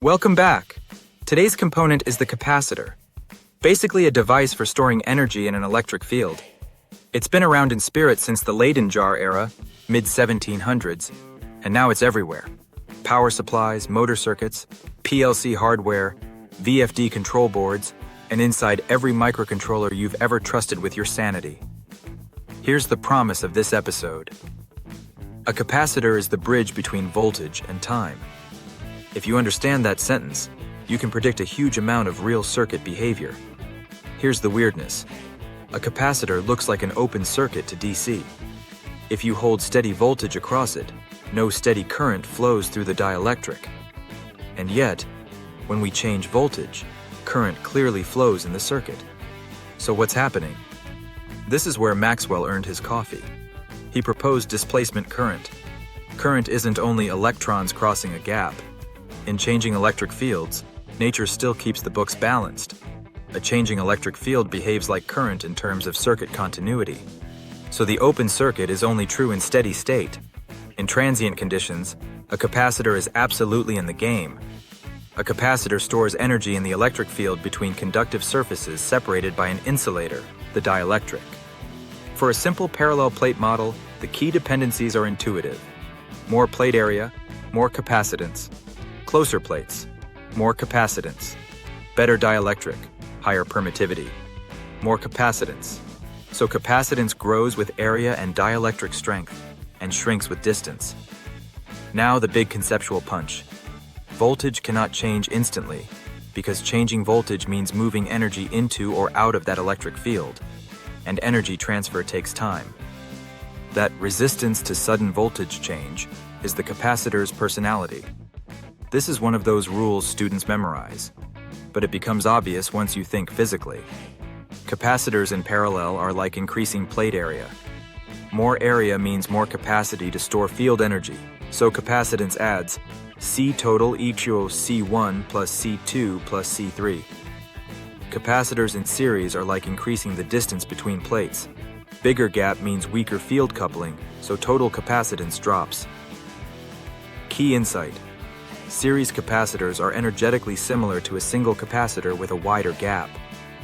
Welcome back. Today's component is the capacitor, basically a device for storing energy in an electric field. It's been around in spirit since the Leyden jar era, mid-1700s, and now it's everywhere. Power supplies, motor circuits, PLC hardware, VFD control boards, and inside every microcontroller you've ever trusted with your sanity. Here's the promise of this episode. A capacitor is the bridge between voltage and time. If you understand that sentence, you can predict a huge amount of real circuit behavior. Here's the weirdness. A capacitor looks like an open circuit to DC. If you hold steady voltage across it, no steady current flows through the dielectric. And yet, when we change voltage, current clearly flows in the circuit. So what's happening? This is where Maxwell earned his coffee. He proposed displacement current. Current isn't only electrons crossing a gap. In changing electric fields, nature still keeps the books balanced. A changing electric field behaves like current in terms of circuit continuity. So the open circuit is only true in steady state. In transient conditions, a capacitor is absolutely in the game. A capacitor stores energy in the electric field between conductive surfaces separated by an insulator, the dielectric. For a simple parallel plate model, the key dependencies are intuitive. More plate area, more capacitance. Closer plates, more capacitance. Better dielectric, higher permittivity. More capacitance. So capacitance grows with area and dielectric strength, and shrinks with distance. Now the big conceptual punch. Voltage cannot change instantly, because changing voltage means moving energy into or out of that electric field, and energy transfer takes time. That resistance to sudden voltage change is the capacitor's personality. This is one of those rules students memorize, but it becomes obvious once you think physically. Capacitors in parallel are like increasing plate area. More area means more capacity to store field energy, so capacitance adds C total equals C1 plus C2 plus C3. Capacitors in series are like increasing the distance between plates. Bigger gap means weaker field coupling, so total capacitance drops. Key insight. Series capacitors are energetically similar to a single capacitor with a wider gap,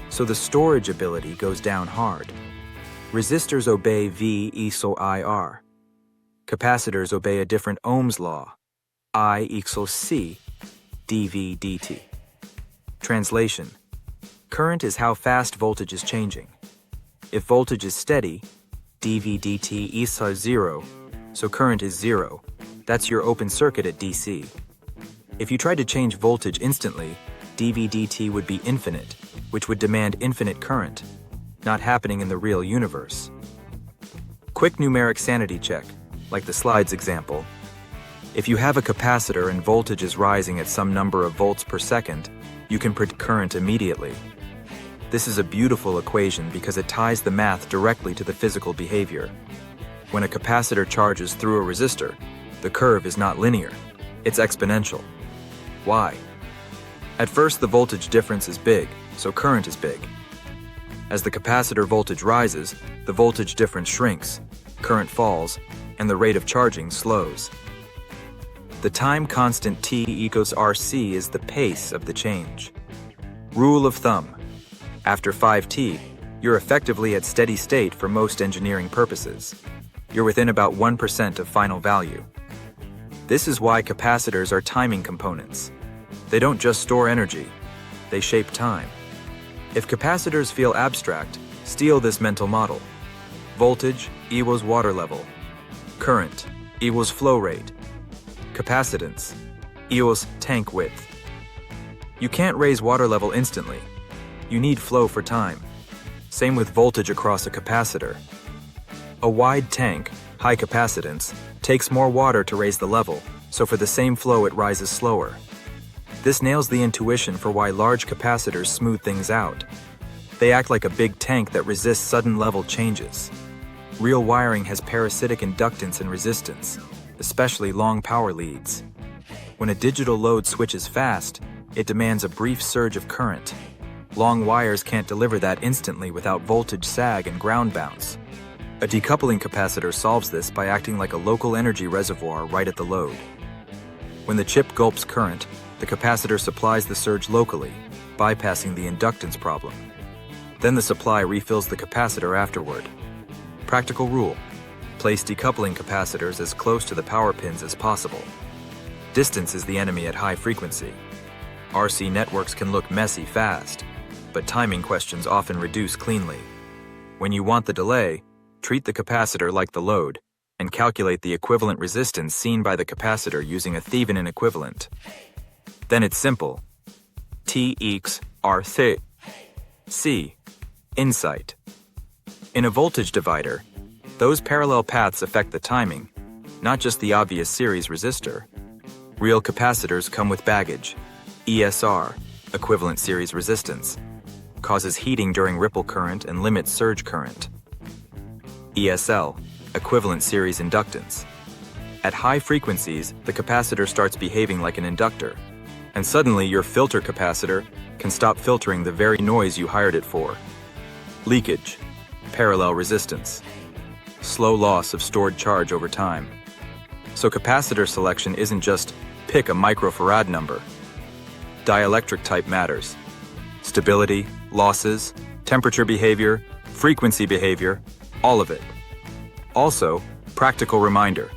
so the storage ability goes down hard. Resistors obey V equals IR. Capacitors obey a different Ohm's law, I equals C, dV dt. Translation. Current is how fast voltage is changing. If voltage is steady, dV dt equals 0, so current is 0. That's your open circuit at DC. If you tried to change voltage instantly, dV dt would be infinite, which would demand infinite current, not happening in the real universe. Quick numeric sanity check, like the slides example. If you have a capacitor and voltage is rising at some number of volts per second, you can predict current immediately. This is a beautiful equation because it ties the math directly to the physical behavior. When a capacitor charges through a resistor, the curve is not linear, it's exponential. Why? At first, the voltage difference is big, so current is big. As the capacitor voltage rises, the voltage difference shrinks, current falls, and the rate of charging slows. The time constant T equals RC is the pace of the change. Rule of thumb. After 5t, you're effectively at steady state for most engineering purposes. You're within about 1% of final value. This is why capacitors are timing components. They don't just store energy, they shape time. If capacitors feel abstract, steal this mental model. Voltage equals water level. Current equals flow rate. Capacitance equals tank width. You can't raise water level instantly. You need flow for time. Same with voltage across a capacitor. A wide tank, high capacitance, takes more water to raise the level, so for the same flow it rises slower. This nails the intuition for why large capacitors smooth things out. They act like a big tank that resists sudden level changes. Real wiring has parasitic inductance and resistance, especially long power leads. When a digital load switches fast, it demands a brief surge of current. Long wires can't deliver that instantly without voltage sag and ground bounce. A decoupling capacitor solves this by acting like a local energy reservoir right at the load. When the chip gulps current, The capacitor supplies the surge locally, bypassing the inductance problem. Then the supply refills the capacitor afterward. Practical rule: place decoupling capacitors as close to the power pins as possible. Distance is the enemy at high frequency. RC networks can look messy fast, but timing questions often reduce cleanly. When you want the delay, treat the capacitor like the load, and calculate the equivalent resistance seen by the capacitor using a Thevenin equivalent. Then it's simple. T equals RC. C. Insight. In a voltage divider, those parallel paths affect the timing, not just the obvious series resistor. Real capacitors come with baggage. ESR, equivalent series resistance, causes heating during ripple current and limits surge current. ESL, equivalent series inductance. At high frequencies, the capacitor starts behaving like an inductor, and suddenly your filter capacitor can stop filtering the very noise you hired it for. Leakage, parallel resistance, slow loss of stored charge over time. So capacitor selection isn't just pick a microfarad number. Dielectric type matters. Stability, losses, temperature behavior, frequency behavior, all of it. Also, practical reminder: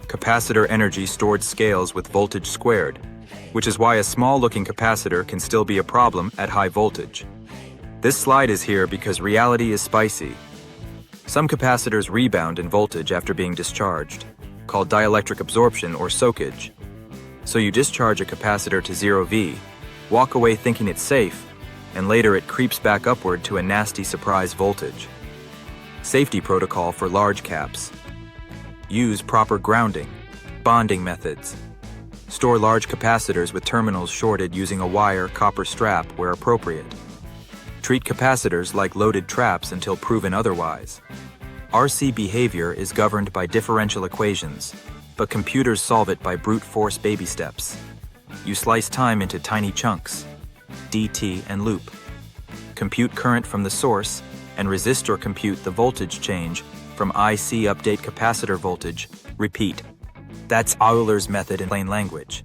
capacitor energy stored scales with voltage squared, which is why a small-looking capacitor can still be a problem at high voltage. This slide is here because reality is spicy. Some capacitors rebound in voltage after being discharged, called dielectric absorption or soakage. So you discharge a capacitor to 0V, walk away thinking it's safe, and later it creeps back upward to a nasty surprise voltage. Safety protocol for large caps. Use proper grounding, bonding methods. Store large capacitors with terminals shorted using a wire copper strap where appropriate. Treat capacitors like loaded traps until proven otherwise. RC behavior is governed by differential equations, but computers solve it by brute force baby steps. You slice time into tiny chunks, dt and loop. Compute current from the source, and resist or compute the voltage change from IC update capacitor voltage, repeat. That's Euler's method in plain language.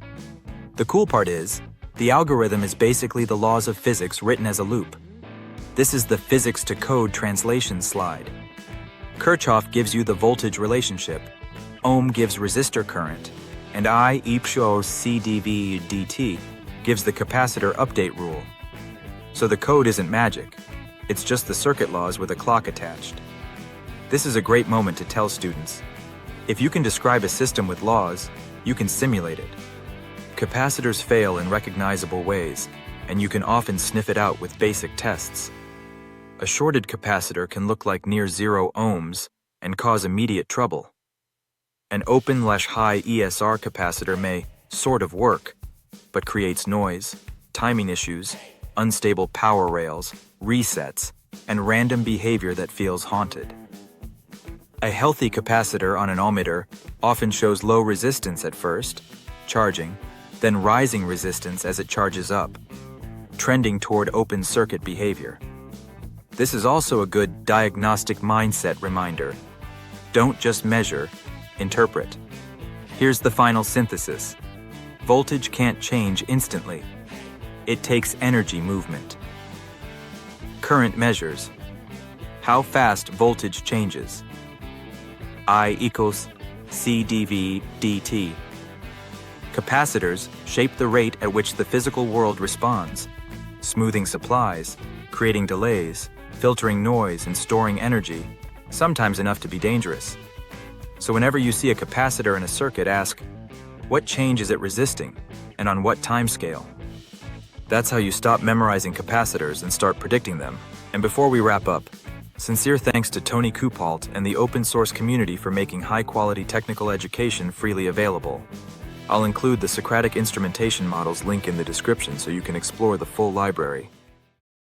The cool part is, the algorithm is basically the laws of physics written as a loop. This is the physics to code translation slide. Kirchhoff gives you the voltage relationship, Ohm gives resistor current, and I equals CdV dt gives the capacitor update rule. So the code isn't magic, it's just the circuit laws with a clock attached. This is a great moment to tell students, if you can describe a system with laws, you can simulate it. Capacitors fail in recognizable ways, and you can often sniff it out with basic tests. A shorted capacitor can look like near 0 ohms and cause immediate trouble. An open/high ESR capacitor may sort of work, but creates noise, timing issues, unstable power rails, resets, and random behavior that feels haunted. A healthy capacitor on an ohmmeter often shows low resistance at first, charging, then rising resistance as it charges up, trending toward open circuit behavior. This is also a good diagnostic mindset reminder. Don't just measure, interpret. Here's the final synthesis. Voltage can't change instantly. It takes energy movement. Current measures. How fast voltage changes. I equals CdV dt. Capacitors shape the rate at which the physical world responds, smoothing supplies, creating delays, filtering noise, and storing energy, sometimes enough to be dangerous. So whenever you see a capacitor in a circuit, ask, what change is it resisting, and on what time scale? That's how you stop memorizing capacitors and start predicting them. And before we wrap up, sincere thanks to Tony Coupalt and the open source community for making high-quality technical education freely available. I'll include the Socratic instrumentation models link in the description so you can explore the full library.